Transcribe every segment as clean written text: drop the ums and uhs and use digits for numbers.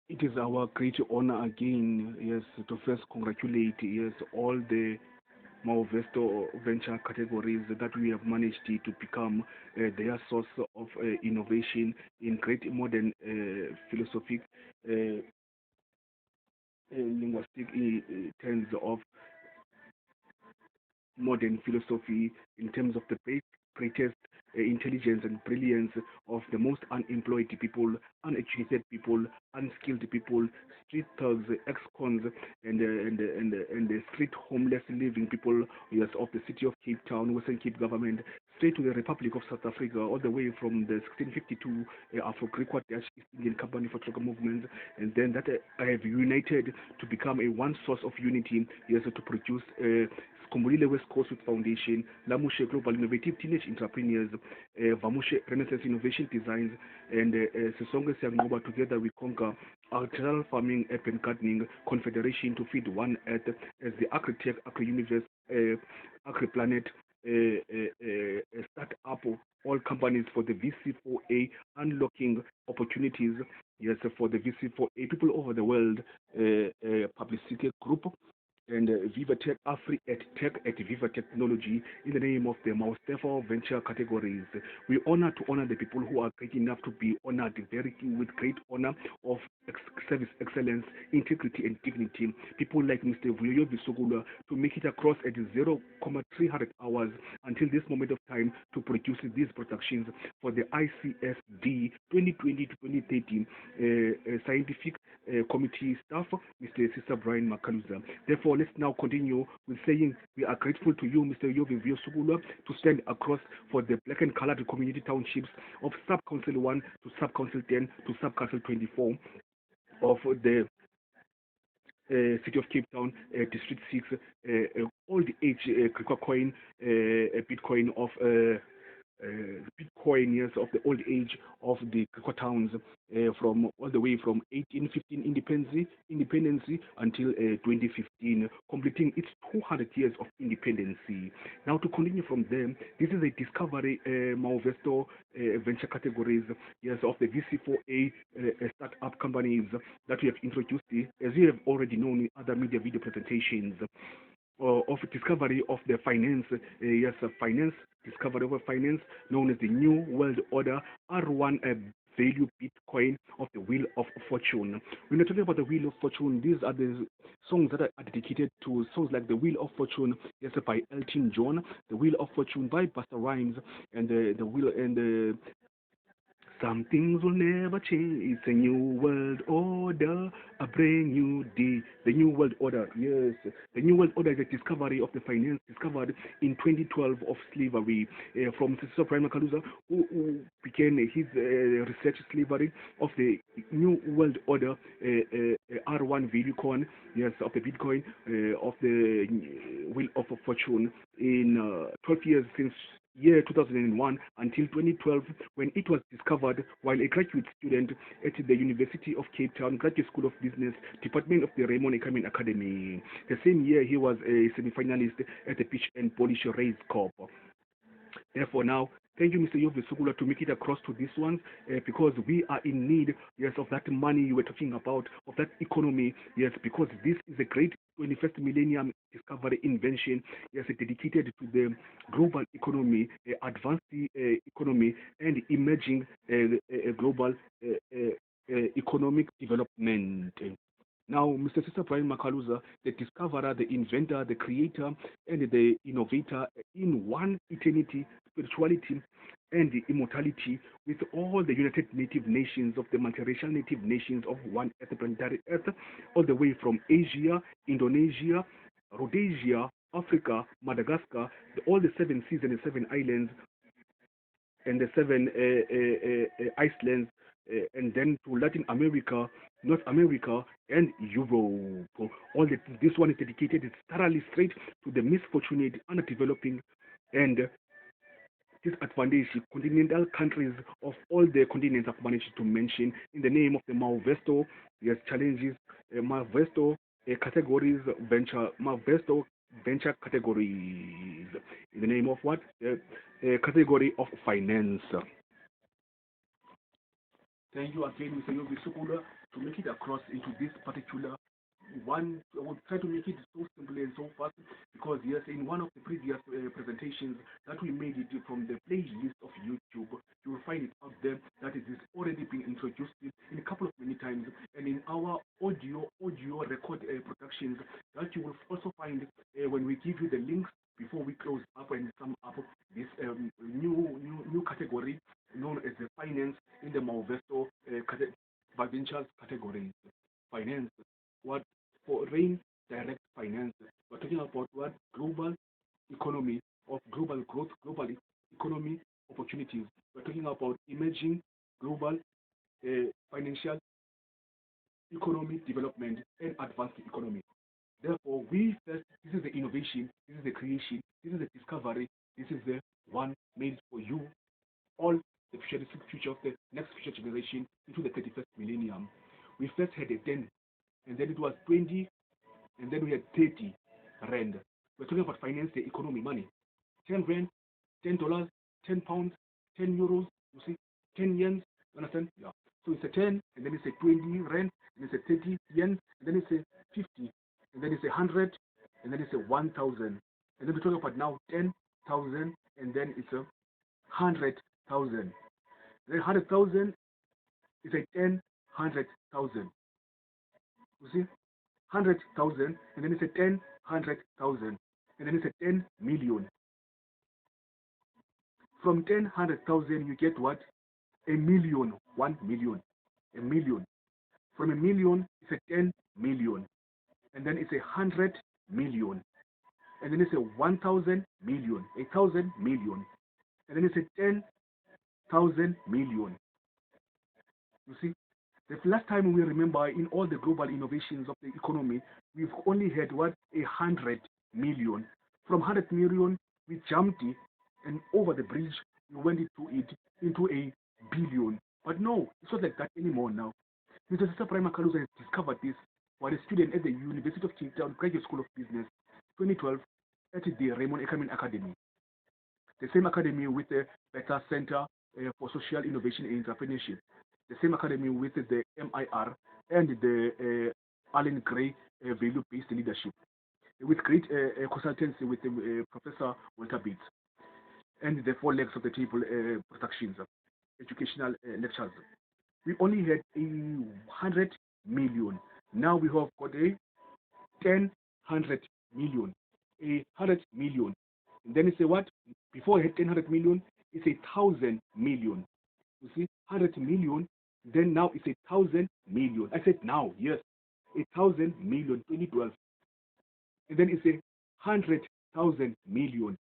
It is our great honor again, yes, to first congratulate, yes, all the Manuesto venture categories that we have managed to become their source of innovation in great modern philosophic, linguistic terms of modern philosophy in terms of the greatest intelligence and brilliance of the most unemployed people, uneducated people, unskilled people, street thugs, ex-cons, and the street homeless living people, yes, of the city of Cape Town, Western Cape government, straight to the Republic of South Africa, all the way from the 1652 Afro-Greek Dutch East Indian Company for Trucker movement, and then that have united to become a one source of unity, yes, to produce Skumbulile West Coast Youth Foundation, Lamushe Global Innovative Teenage Entrepreneurs, Vamushe Renaissance Innovation Designs, and Sisonge Siangoba Together We Conquer, Artisanal Farming, Urban Gardening Confederation to Feed One Earth as the Agri-Tech, Agri-Universe, Agri-Planet, start up all companies for the VC4A, unlocking opportunities, yes, for the VC4A people over the world, publicity group, and VivaTech Afri at Tech at Viva Technology in the name of the Manuesto venture categories. We honor the people who are great enough to be honored very with great honor of service excellence, integrity and dignity. People like Mr. Vuyo Visugula to make it across at 0,300 hours until this moment of time to produce these productions for the ICSD 2020 to 2030 scientific committee staff, Mr. Sister Brian Makaluza. Therefore, let's now continue with saying we are grateful to you, Mr. Yovi Sugula, to stand across for the black and colored community townships of Sub Council 1 to Sub Council 10 to Sub Council 24 of the City of Cape Town, District 6, old age Griqua coin, Bitcoin of Bitcoin years of the old age of the Griqua towns, from all the way from 1815 independence until 2015, completing its 200 years of independence. Now to continue from there, this is a discovery Manuesto venture categories, yes, of the VC4A startup companies that we have introduced, as you have already known in other media video presentations. Of discovery of the finance, yes, finance, discovery of finance, known as the New World Order, R1 value Bitcoin of the Wheel of Fortune. When we're talking about the Wheel of Fortune, these are the songs that are dedicated to songs like The Wheel of Fortune, yes, by Elton John, The Wheel of Fortune by Busta Rhymes, and the Wheel and the some things will never change. It's a new world order, a brand new day. The new world order, yes. The new world order is a discovery of the finance discovered in 2012 of slavery from Sister Prime Kaluza, who began his research slavery of the new world order, R1 value coin, yes, of the Bitcoin, of the Wheel of Fortune in 12 years since year 2001 until 2012, when it was discovered while a graduate student at the University of Cape Town Graduate School of Business, Department of the Raymond Economic Academy. The same year, he was a semi-finalist at the Pitch and Polish Race Cup. Therefore, now, thank you, Mr. Yovi Sugula, to make it across to this one, because we are in need, yes, of that money you were talking about, of that economy, yes, because this is a great 21st millennium discovery invention, yes, dedicated to the global economy, advanced economy, and emerging global economic development. Now, Mr. Sister Brian Makaluza, the discoverer, the inventor, the creator, and the innovator in one eternity, spirituality, and immortality with all the United Native Nations of the multiracial native nations of one earth, planetary earth, all the way from Asia, Indonesia, Rhodesia, Africa, Madagascar, all the seven seas and the seven islands, and the seven Icelands, and then to Latin America, North America, and Europe. This one is dedicated, it's thoroughly straight to the misfortunate, underdeveloping, and disadvantaged continental countries of all the continents I've managed to mention in the name of the Manuesto, yes, challenges, Manuesto categories, Manuesto venture categories. In the name of what? Category of finance. Thank you again, Mr. Yogi Sukula, to make it across into this particular one. I will try to make it so simple and so fast because, yes, in one of the previous presentations that we made it from the playlist of YouTube, you will find it out there that it is already been introduced in a couple of many times, and in our audio record productions that you will also find when we give you the links before we close up and sum up this new category known as the finance in the Manuesto ventures categories. Finance, what foreign direct finance. We're talking about what global economy of global growth, global economy opportunities. We're talking about emerging global financial economy development and advanced economy. Therefore, this is the innovation, this is the creation, this is the discovery, this is the one made for you, all the future of the next future generation into the 31st millennium. We first had a 10, and then it was 20, and then we had 30 rand. We're talking about finance, the economy, money. 10 rand, $10, 10 pounds, 10 euros, you see, 10 yens, you understand? Yeah. So it's a 10, and then it's a 20 rand, and it's a 30 yen, and then it's a 50, and then it's a 100, and then it's a 1,000. And then we're talking about now 10,000, and then it's a 100,000. Then 100,000 is a 100,000. You see? 100,000, and then it's a 100,000, and then it's a 10 million. From 100,000, you get what? A million, 1 million, a million. From a million, it's a 10 million, and then it's a 100 million, and then it's a 1,000 million, 1,000 million, and then it's a 10,000 million. You see? The last time we remember in all the global innovations of the economy, we've only had what? 100 million. From 100 million, we jumped it, and over the bridge, we went into a billion. But no, it's not like that anymore now. Mr. Sister Prime Makaluza has discovered this while a student at the University of Cape Town Graduate School of Business, 2012, at the Raymond Ekamin Academy. The same academy with the Better Center for Social Innovation and Entrepreneurship. The same academy with the MIR and the Allen Gray Value-Based Leadership, with great consultancy with Professor Walter Bates, and the 4 legs of the table productions, educational lectures. We only had 100 million. Now we have got a 100 million. 100 million. And then it's a what? Before I had 100 million, it's 1,000 million. You see, 100 million, then now it's 1,000 million. I said now, yes, 1,000 million, 2012. And then it's 100,000 million.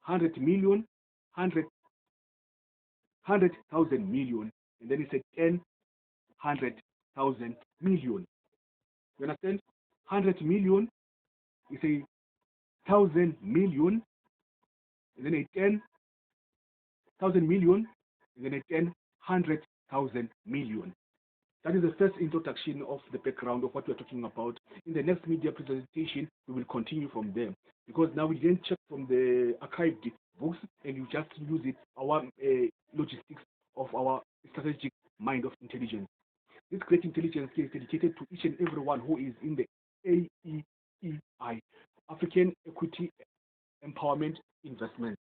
100 million, 100,000 million, and then it's 100,000 million. You understand? 100 million is 1,000 million, and then 10,000 million, and then 100,000 million. That is the first introduction of the background of what we're talking about. In the next media presentation, we will continue from there. Because now we didn't check from the archived books, and you just use it, our logistics of our strategic mind of intelligence. This great intelligence is dedicated to each and everyone who is in the AEEI, African Equity Empowerment Investments,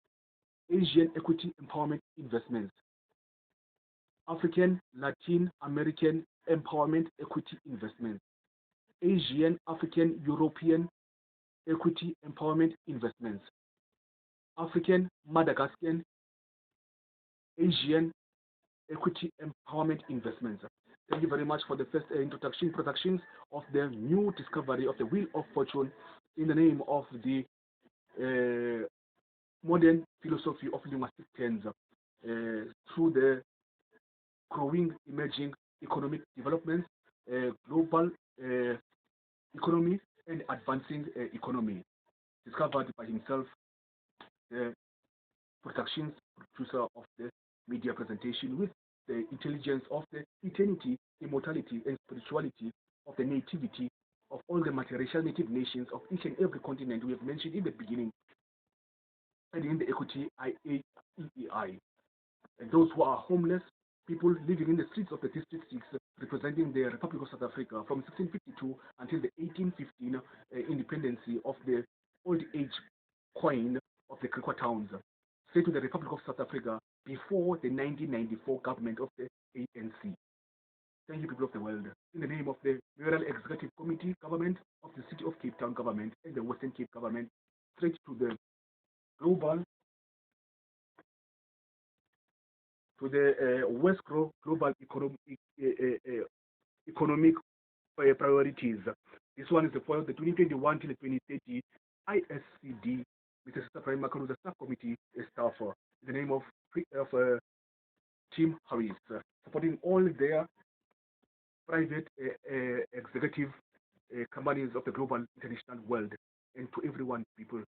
Asian Equity Empowerment Investments, African Latin American Empowerment Equity Investments, Asian African European Equity Empowerment Investments, African Madagascan Asian Equity Empowerment Investments. Thank you very much for the first productions of the new discovery of the Wheel of Fortune in the name of the modern philosophy of linguistic terms through the growing, emerging economic developments, global economy, and advancing economy. Discovered by himself, the productions producer of the media presentation, with the intelligence of the eternity, immortality, and spirituality of the nativity of all the multiracial native nations of each and every continent we have mentioned in the beginning, and in the equity IAEEI. And those who are homeless, people living in the streets of the District 6, representing the Republic of South Africa from 1652 until the 1815 independence of the old age coin of the Griqua towns, say to the Republic of South Africa before the 1994 government of the ANC. Thank you, people of the world. In the name of the Mayoral Executive Committee government of the City of Cape Town government and the Western Cape government, straight to the global, to the West global economic priorities. This one is for the 2021 till 2030 ICSD, Mr. Sister Prime Makaruza Staff Committee staff, in the name of Tim Harris, supporting all their private executive companies of the global international world, and to everyone, people,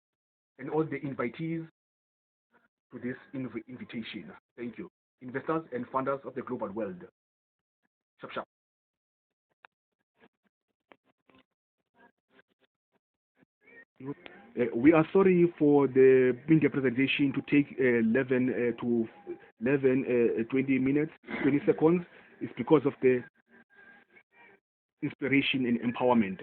and all the invitees to this invitation. Thank you. Investors and funders of the global world. Sharp, sharp. We are sorry for the media presentation to take 11 to 20 minutes, 20 seconds. It's because of the inspiration and empowerment.